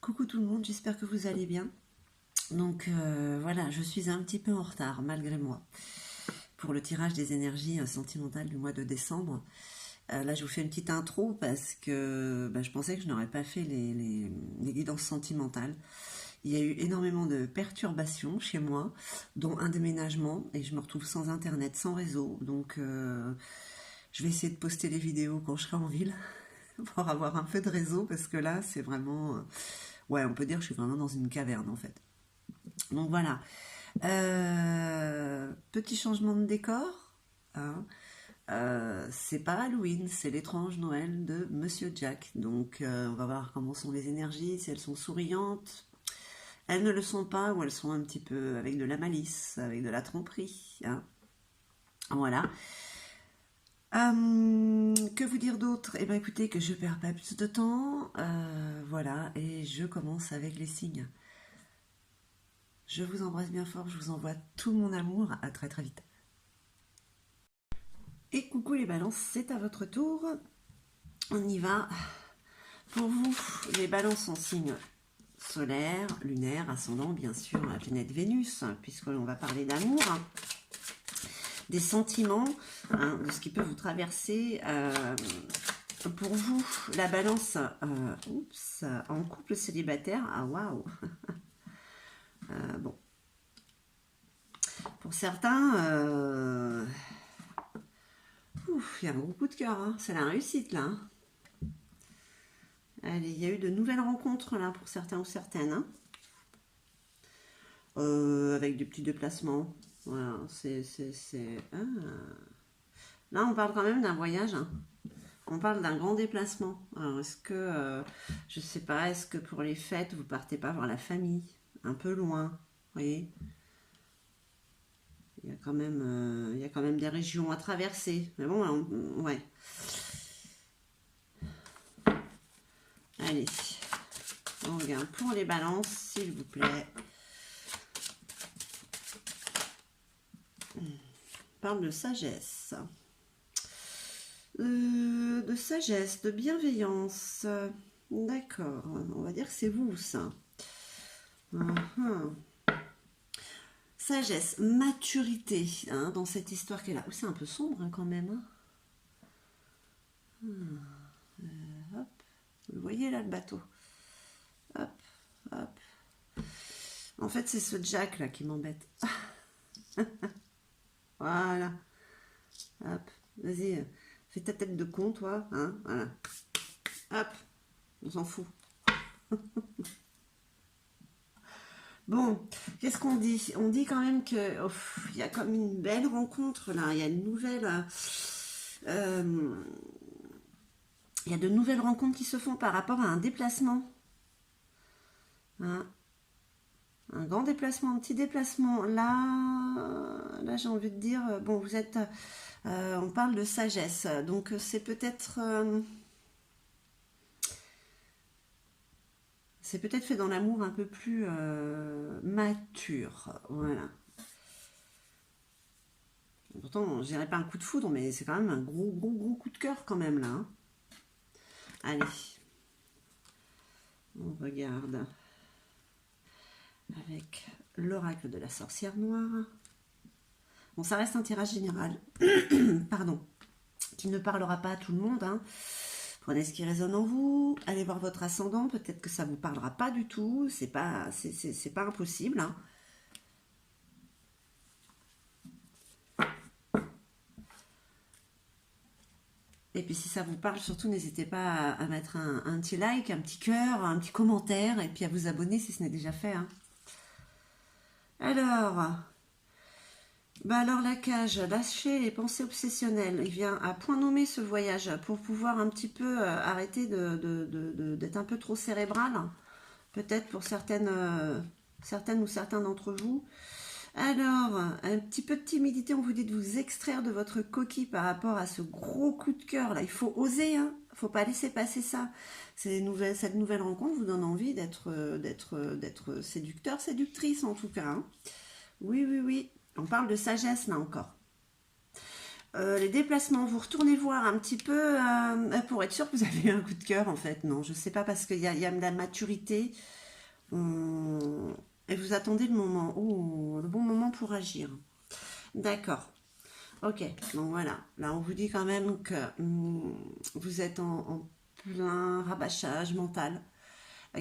Coucou tout le monde, j'espère que vous allez bien. Donc voilà, je suis un petit peu en retard malgré moi pour le tirage des énergies sentimentales du mois de décembre. Là, je vous fais une petite intro parce que je pensais que je n'aurais pas fait les guidances sentimentales. Il y a eu énormément de perturbations chez moi, dont un déménagement, et je me retrouve sans internet, sans réseau. Donc je vais essayer de poster les vidéos quand je serai en ville pour avoir un peu de réseau parce que là, c'est vraiment... ouais, on peut dire que je suis vraiment dans une caverne en fait. Donc voilà. Petit changement de décor. Hein. C'est pas Halloween, c'est l'étrange Noël de Monsieur Jack. Donc on va voir comment sont les énergies, si elles sont souriantes. Elles ne le sont pas ou elles sont un petit peu avec de la malice, avec de la tromperie. Hein. Voilà. Que vous dire d'autre? Eh bien écoutez, que je perds pas plus de temps. Voilà, et je commence avec les signes. Je vous embrasse bien fort, je vous envoie tout mon amour, à très très vite. Et coucou les balances, c'est à votre tour. On y va. Pour vous, les balances en signe solaire, lunaire, ascendant, bien sûr, la planète Vénus, puisque l'on va parler d'amour, des sentiments, hein, de ce qui peut vous traverser. Pour vous, la balance en couple célibataire, ah waouh. Bon. Pour certains, il y a un gros coup de cœur, hein. C'est la réussite là. Hein. Allez, il y a eu de nouvelles rencontres là pour certains ou certaines. Hein. Avec des petits déplacements. Voilà, ah. Là, on parle quand même d'un voyage. Hein. On parle d'un grand déplacement. Alors, est-ce que, je sais pas, est-ce que pour les fêtes, vous partez pas voir la famille? Un peu loin, vous voyez? Il y a quand même des régions à traverser. Mais bon, ouais. Allez, on regarde pour les balances, s'il vous plaît. On parle de sagesse. De sagesse, de bienveillance. D'accord, on va dire que c'est vous, ça. Sagesse, maturité, hein, dans cette histoire qui est là. C'est un peu sombre hein, quand même. Hein. Hop. Vous voyez là le bateau. Hop, hop. En fait, c'est ce Jack là qui m'embête. Voilà. Hop, vas-y, fais ta tête de con, toi. Hein, voilà. Hop, on s'en fout. Bon, qu'est-ce qu'on dit? On dit quand même que il y a comme une belle rencontre là. Il y a une nouvelle. Il y a de nouvelles rencontres qui se font par rapport à un déplacement. Hein? Un grand déplacement, un petit déplacement. Là j'ai envie de dire, bon, vous êtes, on parle de sagesse, donc c'est peut-être fait dans l'amour un peu plus mature, voilà. Pourtant, je dirais pas un coup de foudre, mais c'est quand même un gros coup de cœur quand même là. Hein. Allez, on regarde avec l'oracle de la sorcière noire. Bon, ça reste un tirage général, pardon, qui ne parlera pas à tout le monde. Hein. Prenez ce qui résonne en vous, allez voir votre ascendant, peut-être que ça ne vous parlera pas du tout, c'est pas impossible. Hein. Et puis si ça vous parle, surtout n'hésitez pas à mettre un petit like, un petit cœur, un petit commentaire, et puis à vous abonner si ce n'est déjà fait. Hein. Alors la cage, lâcher les pensées obsessionnelles. Il vient à point nommé ce voyage pour pouvoir un petit peu arrêter d'être un peu trop cérébral. Peut-être pour certaines ou certains d'entre vous. Alors, un petit peu de timidité, on vous dit de vous extraire de votre coquille par rapport à ce gros coup de cœur. Là, il faut oser, hein. Il ne faut pas laisser passer ça. Cette nouvelle rencontre vous donne envie d'être séducteur, séductrice en tout cas. Hein. Oui. On parle de sagesse là encore. Les déplacements, vous retournez voir un petit peu pour être sûr que vous avez eu un coup de cœur en fait. Non, je sais pas parce qu'il y a de la maturité et vous attendez le moment, le bon moment pour agir. D'accord. Ok, donc voilà. Là, on vous dit quand même que vous êtes en plein rabâchage mental,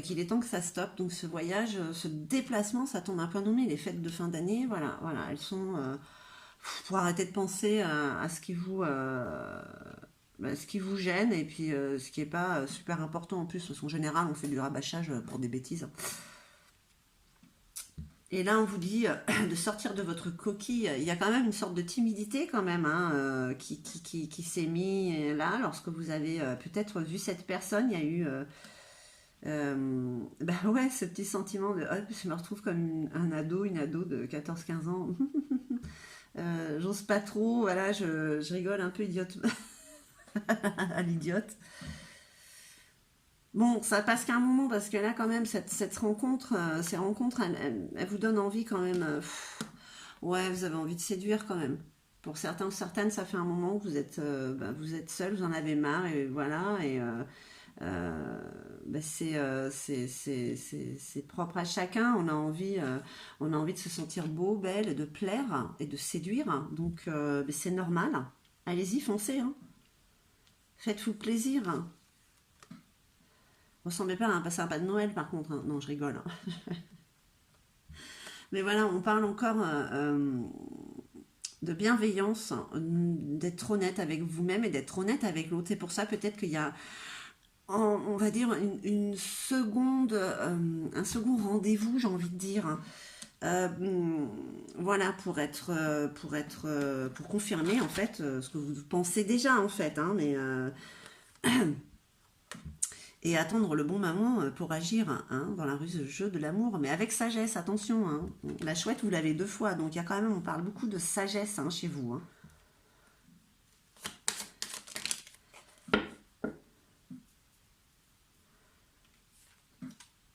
qu'il est temps que ça stoppe. Donc ce voyage, ce déplacement, ça tombe un peu nommé. Les fêtes de fin d'année, voilà, voilà, elles sont pour arrêter de penser à ce qui vous gêne et puis ce qui n'est pas super important en plus. Parce qu'en général, on fait du rabâchage pour des bêtises. Et là, on vous dit de sortir de votre coquille. Il y a quand même une sorte de timidité quand même hein, qui s'est mis là lorsque vous avez peut-être vu cette personne. Il y a eu bah ouais, ce petit sentiment de je me retrouve comme un ado, une ado de 14-15 ans. J'ose pas trop, voilà, je rigole un peu idiote à l'idiote. Bon, ça passe qu'un moment parce que là, quand même, cette rencontre, ces rencontres, elles vous donnent envie quand même. Ouais, vous avez envie de séduire quand même. Pour certains ou certaines, ça fait un moment que vous êtes seul, vous en avez marre et voilà. Et c'est propre à chacun. On a envie de se sentir beau, belle, de plaire et de séduire. Donc, c'est normal. Allez-y, foncez. Hein. Faites-vous plaisir. Ressemblez pas à un sapin de Noël par contre. Hein. Non, je rigole. Hein. Mais voilà, on parle encore de bienveillance, d'être honnête avec vous-même et d'être honnête avec l'autre. C'est pour ça peut-être qu'il y a, on va dire, une seconde, un second rendez-vous, j'ai envie de dire. Hein. Voilà, pour confirmer en fait ce que vous pensez déjà en fait. Hein, mais et attendre le bon moment pour agir hein, dans la ruse jeu de l'amour, mais avec sagesse, attention. Hein. La chouette, vous l'avez deux fois, donc il y a quand même, on parle beaucoup de sagesse hein, chez vous. Hein.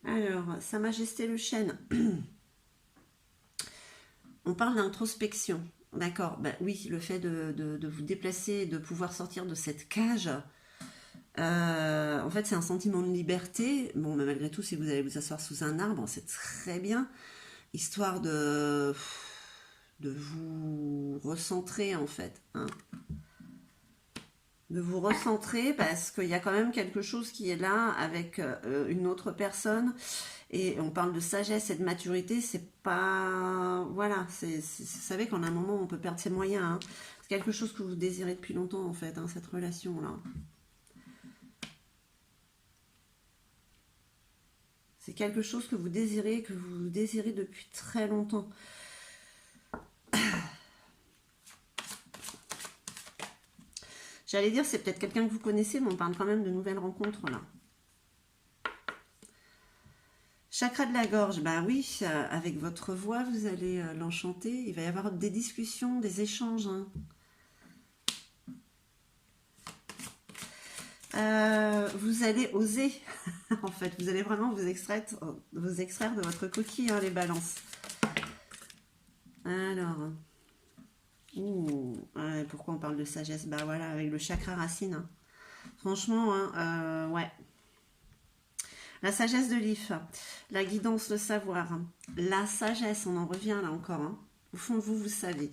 Alors, Sa Majesté le Chêne, on parle d'introspection. D'accord, bah oui, le fait de vous déplacer, de pouvoir sortir de cette cage, en fait, c'est un sentiment de liberté. Bon, mais malgré tout, si vous allez vous asseoir sous un arbre, c'est très bien, histoire de vous recentrer en fait. Hein. De vous recentrer parce qu'il y a quand même quelque chose qui est là avec une autre personne et on parle de sagesse et de maturité, c'est pas voilà, vous savez qu'en un moment on peut perdre ses moyens. Hein. C'est quelque chose que vous désirez depuis longtemps en fait, hein, cette relation là. C'est quelque chose que vous désirez depuis très longtemps. J'allais dire, c'est peut-être quelqu'un que vous connaissez, mais on parle quand même de nouvelles rencontres, là. Chakra de la gorge, bah oui, avec votre voix, vous allez l'enchanter. Il va y avoir des discussions, des échanges. Hein. Vous allez oser, en fait. Vous allez vraiment vous extraire de votre coquille, hein, les balances. Alors... pourquoi on parle de sagesse? Bah voilà, avec le chakra racine. Hein. Franchement, hein, ouais. La sagesse de l'IF, la guidance, le savoir. Hein. La sagesse, on en revient là encore. Hein. Au fond de vous, vous savez.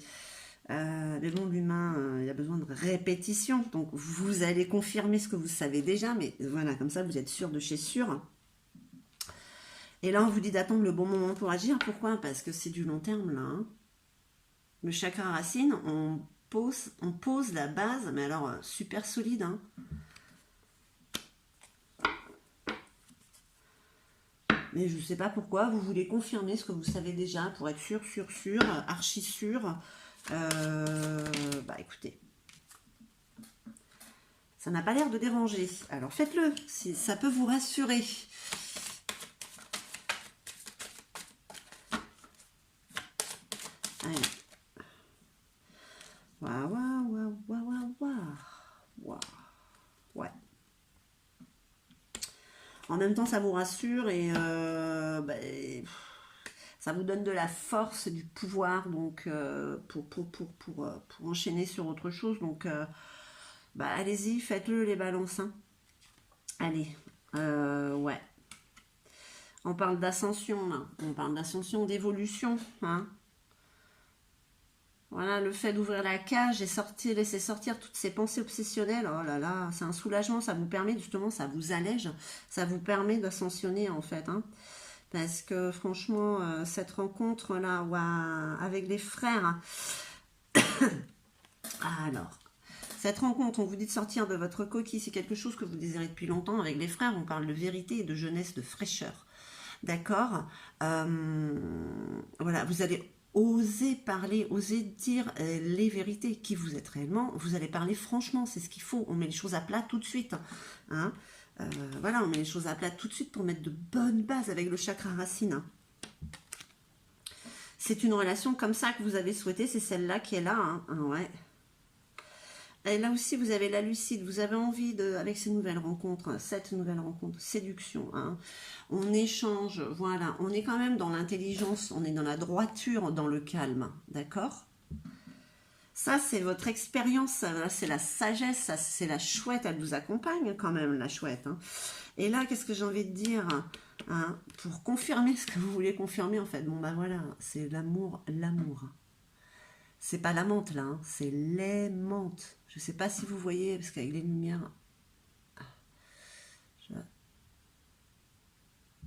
Mais bon, l'humain, il y a besoin de répétition. Donc, vous allez confirmer ce que vous savez déjà. Mais voilà, comme ça, vous êtes sûr de chez sûr. Et là, on vous dit d'attendre le bon moment pour agir. Pourquoi? Parce que c'est du long terme, là. Hein. Le chakra racine, on pose la base, mais alors super solide. Hein. Mais je ne sais pas pourquoi, vous voulez confirmer ce que vous savez déjà pour être sûr, archi sûr. Bah écoutez, ça n'a pas l'air de déranger. Alors faites-le, si ça peut vous rassurer. Allez. Waouh. Ouais. En même temps, ça vous rassure et Ça vous donne de la force, du pouvoir, donc pour enchaîner sur autre chose. Donc, bah, allez-y, faites-le les balances. Hein. Allez, ouais. On parle d'ascension, là. On parle d'ascension, d'évolution. Hein. Voilà, le fait d'ouvrir la cage et laisser sortir toutes ces pensées obsessionnelles, oh là là, c'est un soulagement, ça vous permet justement, ça vous allège, ça vous permet d'ascensionner en fait. Hein. Parce que franchement, cette rencontre-là avec les frères, alors, cette rencontre, on vous dit de sortir de votre coquille, c'est quelque chose que vous désirez depuis longtemps. Avec les frères, on parle de vérité et de jeunesse, de fraîcheur. D'accord. Voilà, vous allez oser parler, oser dire les vérités, qui vous êtes réellement. Vous allez parler franchement, c'est ce qu'il faut. On met les choses à plat tout de suite. Hein. Voilà, on met les choses à plat tout de suite pour mettre de bonnes bases avec le chakra racine. Hein. C'est une relation comme ça que vous avez souhaité, c'est celle-là qui est là. Hein. Ouais. Et là aussi, vous avez la lucide, vous avez envie de, avec ces nouvelles rencontres, cette nouvelle rencontre, séduction, hein, on échange, voilà, on est quand même dans l'intelligence, on est dans la droiture, dans le calme, d'accord? Ça, c'est votre expérience, c'est la sagesse, c'est la chouette, elle vous accompagne quand même, la chouette. Hein. Et là, qu'est-ce que j'ai envie de dire hein, pour confirmer ce que vous voulez confirmer, en fait, bon, bah voilà, c'est l'amour, l'amour. C'est pas la menthe là, hein, c'est l'aimante. Je sais pas si vous voyez, parce qu'avec les lumières... Je...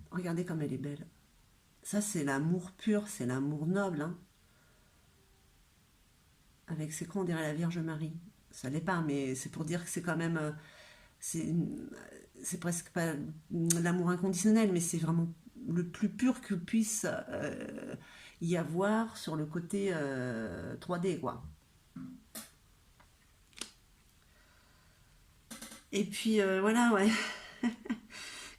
Regardez comme elle est belle. Ça, c'est l'amour pur, c'est l'amour noble. Hein. Avec ses crans, on dirait la Vierge Marie. Ça l'est pas, mais c'est pour dire que c'est quand même... c'est presque pas l'amour inconditionnel, mais c'est vraiment le plus pur que puisse y avoir sur le côté 3D, quoi. Et puis voilà, ouais.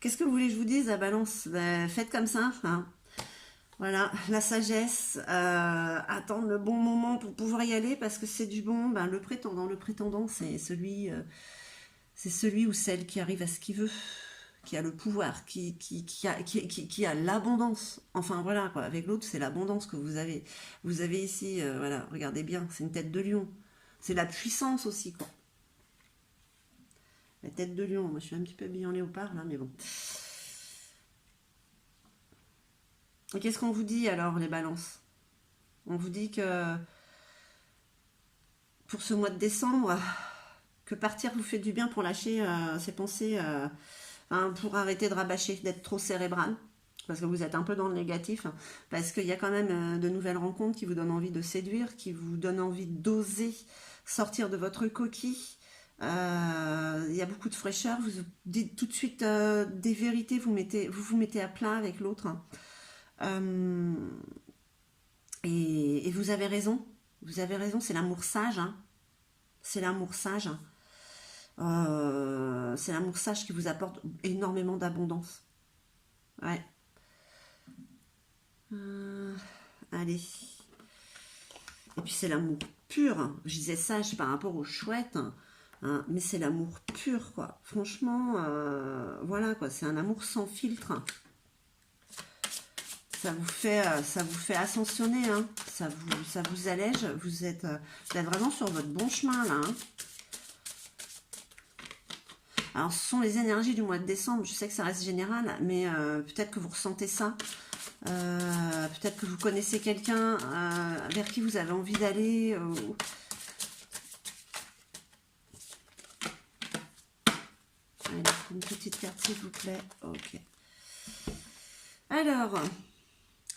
Qu'est-ce que vous voulez que je vous dise, la balance? Ben, faites comme ça. Hein. Voilà, la sagesse, attendre le bon moment pour pouvoir y aller parce que c'est du bon. Ben, le prétendant, c'est celui ou celle qui arrive à ce qu'il veut, qui a le pouvoir, qui a l'abondance. Enfin voilà, quoi. Avec l'autre, c'est l'abondance que vous avez. Vous avez ici, voilà, regardez bien, c'est une tête de lion. C'est la puissance aussi, quoi. La tête de lion, moi je suis un petit peu habillée en léopard là, mais bon. Et qu'est-ce qu'on vous dit alors, les balances? On vous dit que pour ce mois de décembre, que partir vous fait du bien pour lâcher ces pensées, hein, pour arrêter de rabâcher, d'être trop cérébral. Parce que vous êtes un peu dans le négatif, hein, parce qu'il y a quand même de nouvelles rencontres qui vous donnent envie de séduire, qui vous donnent envie d'oser sortir de votre coquille. Il y a beaucoup de fraîcheur, vous dites tout de suite des vérités, vous vous mettez à plat avec l'autre. Hein. Et vous avez raison, c'est l'amour sage. Hein. C'est l'amour sage. C'est l'amour sage qui vous apporte énormément d'abondance. Ouais. Allez. Et puis c'est l'amour pur. Je disais sage par rapport aux chouettes. Hein, mais c'est l'amour pur, quoi. Franchement, voilà, quoi. C'est un amour sans filtre. Ça vous fait ascensionner, hein. Ça vous allège. Vous êtes vraiment sur votre bon chemin, là. Hein. Alors, ce sont les énergies du mois de décembre. Je sais que ça reste général, mais peut-être que vous ressentez ça. Peut-être que vous connaissez quelqu'un vers qui vous avez envie d'aller. Allez, une petite carte, s'il vous plaît. Ok. Alors,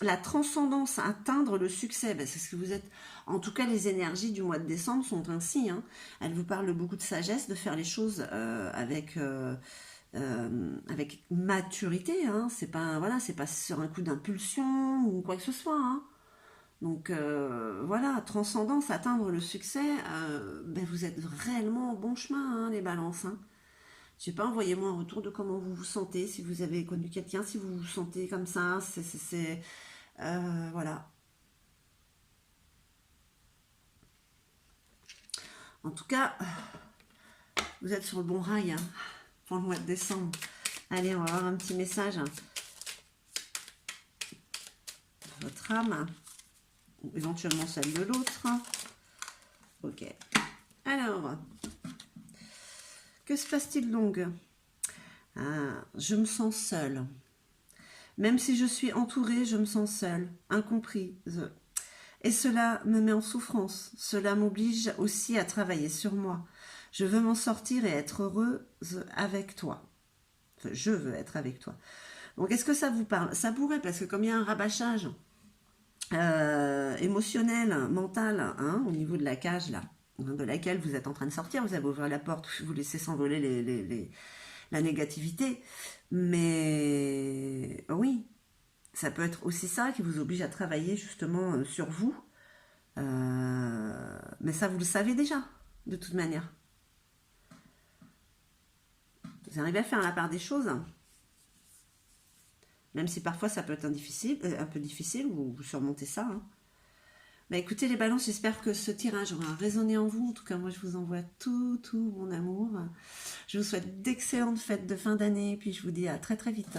la transcendance, atteindre le succès, ben, c'est ce que vous êtes. En tout cas, les énergies du mois de décembre sont ainsi. Hein. Elles vous parlent de beaucoup de sagesse, de faire les choses avec maturité. Hein. C'est pas, voilà, c'est pas sur un coup d'impulsion ou quoi que ce soit. Hein. Donc voilà, transcendance, atteindre le succès, ben, vous êtes réellement au bon chemin, hein, les balances. Hein. Je sais pas, envoyez-moi un retour de comment vous vous sentez, si vous avez connu quelqu'un, si vous vous sentez comme ça, voilà. En tout cas, vous êtes sur le bon rail hein, pour le mois de décembre. Allez, on va avoir un petit message. votre âme, ou éventuellement celle de l'autre. Ok. Alors, que se passe-t-il donc? Je me sens seule. Même si je suis entourée, je me sens seule, incomprise. Et cela me met en souffrance. Cela m'oblige aussi à travailler sur moi. Je veux m'en sortir et être heureuse avec toi. Enfin, je veux être avec toi. Donc, est-ce que ça vous parle? Ça pourrait, parce que comme il y a un rabâchage émotionnel, mental, hein, au niveau de la cage, là, de laquelle vous êtes en train de sortir, vous avez ouvert la porte, vous laissez s'envoler la négativité. Mais oui, ça peut être aussi ça qui vous oblige à travailler justement sur vous. Mais ça, vous le savez déjà, de toute manière. Vous arrivez à faire la part des choses, même si parfois ça peut être un peu difficile, vous surmontez ça. Hein. Bah écoutez les balances, j'espère que ce tirage aura résonné en vous. En tout cas, moi je vous envoie tout mon amour. Je vous souhaite d'excellentes fêtes de fin d'année, puis je vous dis à très très vite.